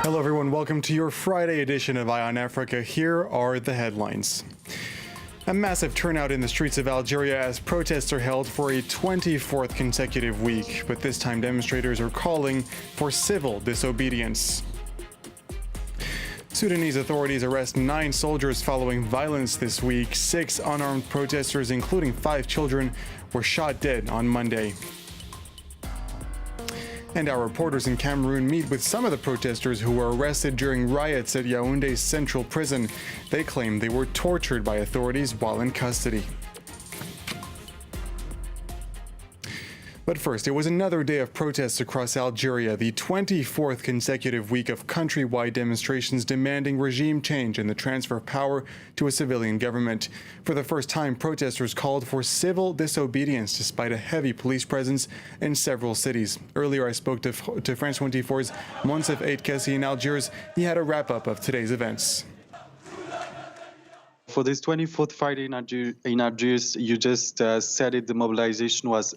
Hello everyone, welcome to your Friday edition of Eye on Africa. Here are the headlines. A massive turnout in the streets of Algeria as protests are held for a 24th consecutive week, but this time demonstrators are calling for civil disobedience. Sudanese authorities arrest 9 soldiers following violence this week. 6 unarmed protesters, including 5 children, were shot dead on Monday. And our reporters in Cameroon meet with some of the protesters who were arrested during riots at Yaoundé's central prison. They claim they were tortured by authorities while in custody. But first, it was another day of protests across Algeria, the 24th consecutive week of countrywide demonstrations demanding regime change and the transfer of power to a civilian government. For the first time, protesters called for civil disobedience despite a heavy police presence in several cities. Earlier, I spoke to France 24's Monsef Eitkessi in Algiers. He had a wrap-up of today's events. For this 24th Friday in Algiers, you just said it, the mobilization was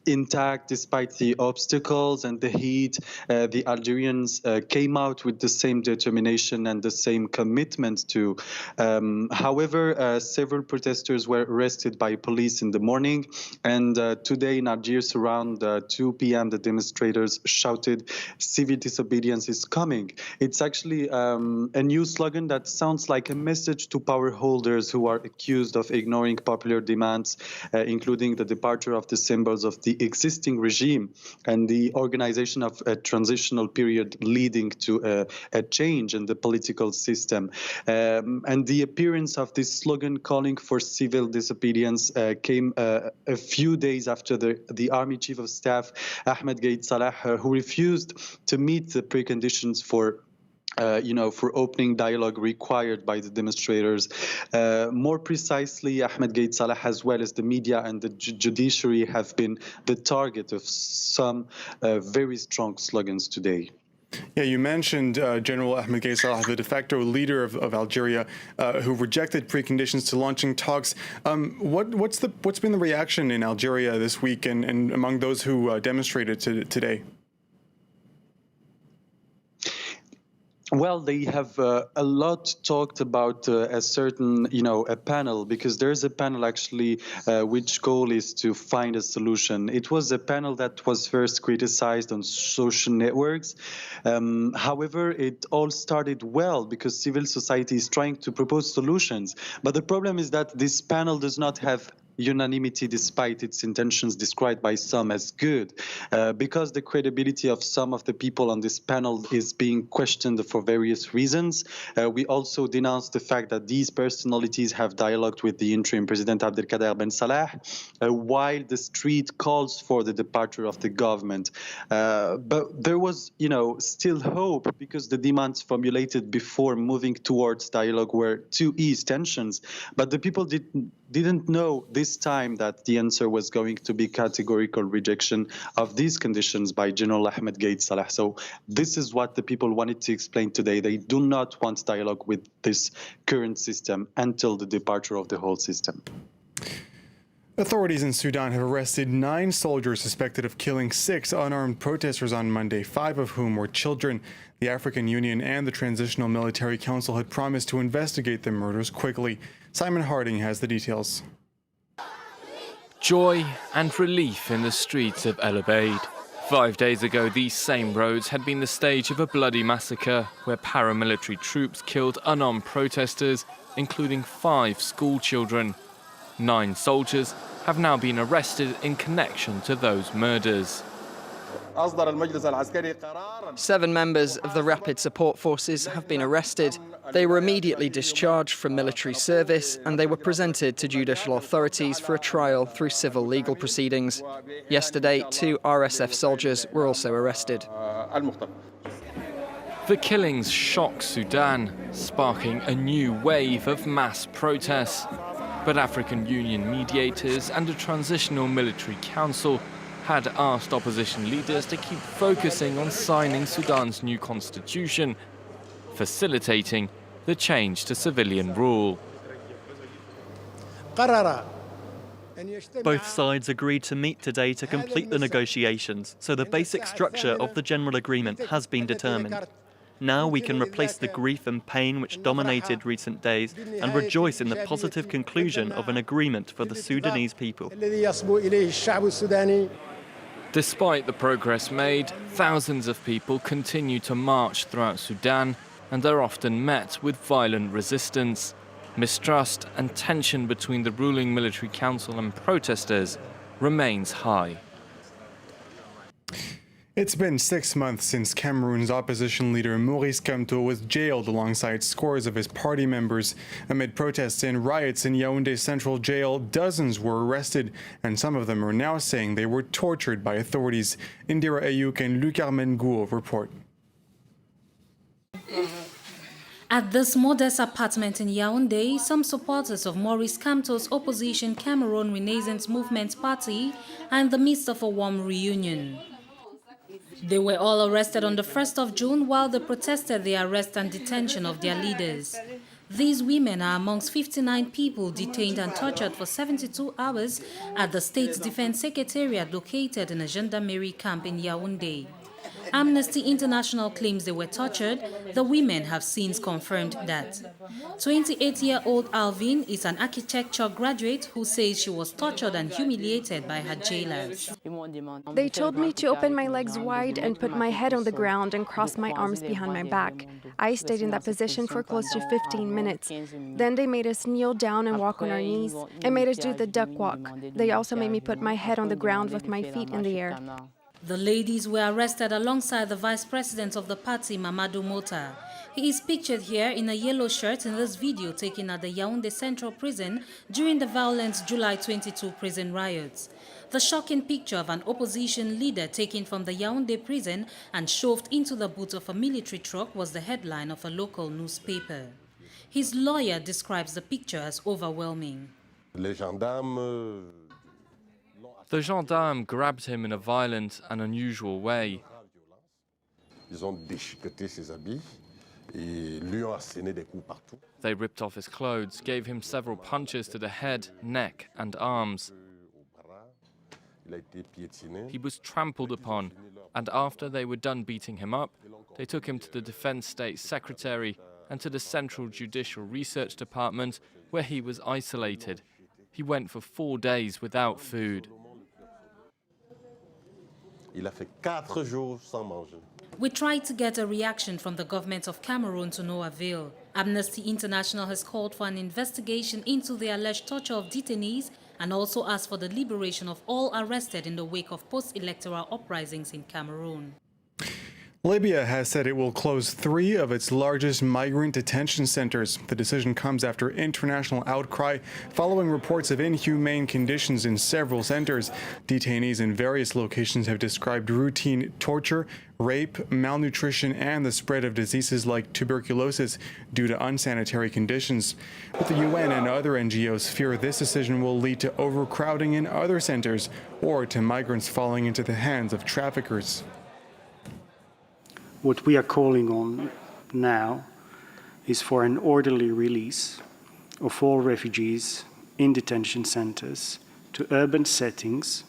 intact despite the obstacles and the heat. The Algerians came out with the same determination and the same commitment to. However, several protesters were arrested by police in the morning, and today in Algiers around 2 p.m. the demonstrators shouted, "Civil disobedience is coming." It's actually a new slogan that sounds like a message to power holders who are accused of ignoring popular demands, including the departure of the symbols of the existing regime and the organization of a transitional period leading to a change in the political system. And the appearance of this slogan calling for civil disobedience came a few days after the Army Chief of Staff, Ahmed Gaid Salah, who refused to meet the preconditions for opening dialogue required by the demonstrators. More precisely, Ahmed Gaid Salah, as well as the media and the judiciary, have been the target of some very strong slogans today. Yeah, you mentioned General Ahmed Gaid Salah, the de facto leader of Algeria, who rejected preconditions to launching talks. What's been the reaction in Algeria this week and among those who demonstrated today? Well, they have a lot talked about a certain, a panel, because there's a panel actually which goal is to find a solution. It was a panel that was first criticized on social networks. However, it all started well because civil society is trying to propose solutions. But the problem is that this panel does not have unanimity despite its intentions described by some as good, because the credibility of some of the people on this panel is being questioned for various reasons. We also denounced the fact that these personalities have dialogued with the interim president Abdelkader Ben Salah, while the street calls for the departure of the government. But there was, still hope, because the demands formulated before moving towards dialogue were to ease tensions. But the people didn't know this time that the answer was going to be categorical rejection of these conditions by General Ahmed Gaid Salah. So this is what the people wanted to explain today. They do not want dialogue with this current system until the departure of the whole system. Authorities in Sudan have arrested 9 soldiers suspected of killing 6 unarmed protesters on Monday, 5 of whom were children. The African Union and the Transitional Military Council had promised to investigate the murders quickly. Simon Harding has the details. Joy and relief in the streets of El Obeid. 5 days ago, these same roads had been the stage of a bloody massacre where paramilitary troops killed unarmed protesters, including 5 school children. 9 soldiers have now been arrested in connection to those murders. 7 members of the Rapid Support Forces have been arrested. They were immediately discharged from military service and they were presented to judicial authorities for a trial through civil legal proceedings. Yesterday, 2 RSF soldiers were also arrested. The killings shock Sudan, sparking a new wave of mass protests. But African Union mediators and the Transitional Military Council had asked opposition leaders to keep focusing on signing Sudan's new constitution, facilitating the change to civilian rule. Both sides agreed to meet today to complete the negotiations, so the basic structure of the general agreement has been determined. Now we can replace the grief and pain which dominated recent days and rejoice in the positive conclusion of an agreement for the Sudanese people. Despite the progress made, thousands of people continue to march throughout Sudan, and they're often met with violent resistance. Mistrust and tension between the ruling military council and protesters remains high. It's been 6 months since Cameroon's opposition leader Maurice Kamto was jailed alongside scores of his party members. Amid protests and riots in Yaoundé Central Jail, dozens were arrested, and some of them are now saying they were tortured by authorities. Indira Ayuk and Luc Armen Gouo report. At this modest apartment in Yaoundé, some supporters of Maurice Kamto's opposition Cameroon Renaissance Movement Party are in the midst of a warm reunion. They were all arrested on the 1st of June while they protested the arrest and detention of their leaders. These women are amongst 59 people detained and tortured for 72 hours at the State's Defense Secretariat located in a gendarmerie camp in Yaoundé. Amnesty International claims they were tortured. The women have since confirmed that. 28-year-old Alvin is an architecture graduate who says she was tortured and humiliated by her jailers. They told me to open my legs wide and put my head on the ground and cross my arms behind my back. I stayed in that position for close to 15 minutes. Then they made us kneel down and walk on our knees and made us do the duck walk. They also made me put my head on the ground with my feet in the air. The ladies were arrested alongside the vice president of the party, Mamadou Mota. He is pictured here in a yellow shirt in this video taken at the Yaoundé Central Prison during the violent July 22 prison riots. The shocking picture of an opposition leader taken from the Yaoundé prison and shoved into the boot of a military truck was the headline of a local newspaper. His lawyer describes the picture as overwhelming. The gendarmes grabbed him in a violent and unusual way. They ripped off his clothes, gave him several punches to the head, neck and arms. He was trampled upon, and after they were done beating him up, they took him to the Defense State Secretary and to the Central Judicial Research Department, where he was isolated. He went for 4 days without food. We tried to get a reaction from the government of Cameroon to no avail. Amnesty International has called for an investigation into the alleged torture of detainees and also asked for the liberation of all arrested in the wake of post-electoral uprisings in Cameroon. Libya has said it will close 3 of its largest migrant detention centers. The decision comes after international outcry following reports of inhumane conditions in several centers. Detainees in various locations have described routine torture, rape, malnutrition, and the spread of diseases like tuberculosis due to unsanitary conditions. But the UN and other NGOs fear this decision will lead to overcrowding in other centers or to migrants falling into the hands of traffickers. What we are calling on now is for an orderly release of all refugees in detention centers to urban settings,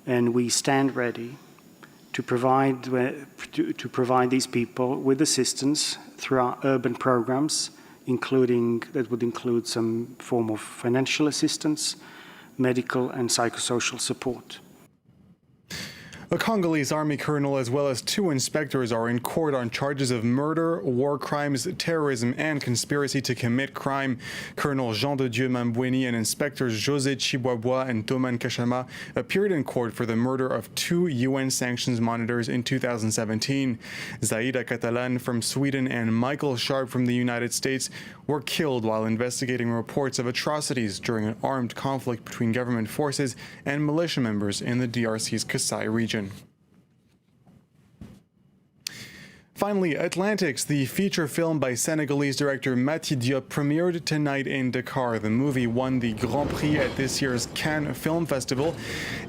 and we stand ready to provide these people with assistance through our urban programs, that would include some form of financial assistance, medical and psychosocial support. A Congolese army colonel as well as 2 inspectors are in court on charges of murder, war crimes, terrorism, and conspiracy to commit crime. Colonel Jean de Dieu Mambweni and inspectors José Chiboisbois and Thomas Kashama appeared in court for the murder of 2 UN sanctions monitors in 2017. Zaida Catalan from Sweden and Michael Sharp from the United States were killed while investigating reports of atrocities during an armed conflict between government forces and militia members in the DRC's Kasai region. Finally, Atlantics, the feature film by Senegalese director Mati Diop, premiered tonight in Dakar. The movie won the Grand Prix at this year's Cannes Film Festival.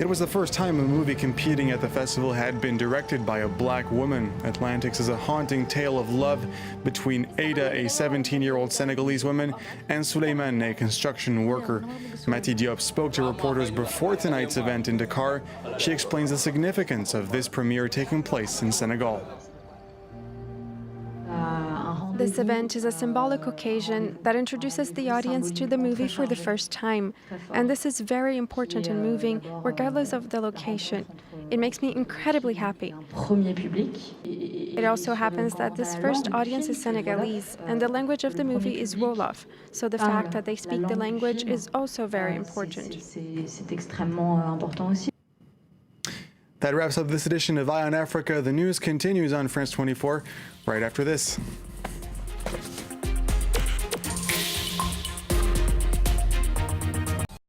It was the first time a movie competing at the festival had been directed by a black woman. Atlantics is a haunting tale of love between Ada, a 17-year-old Senegalese woman, and Suleiman, a construction worker. Mati Diop spoke to reporters before tonight's event in Dakar. She explains the significance of this premiere taking place in Senegal. This event is a symbolic occasion that introduces the audience to the movie for the first time. And this is very important and moving, regardless of the location. It makes me incredibly happy. It also happens that this first audience is Senegalese, and the language of the movie is Wolof. So the fact that they speak the language is also very important. That wraps up this edition of Eye on Africa. The news continues on France 24 right after this.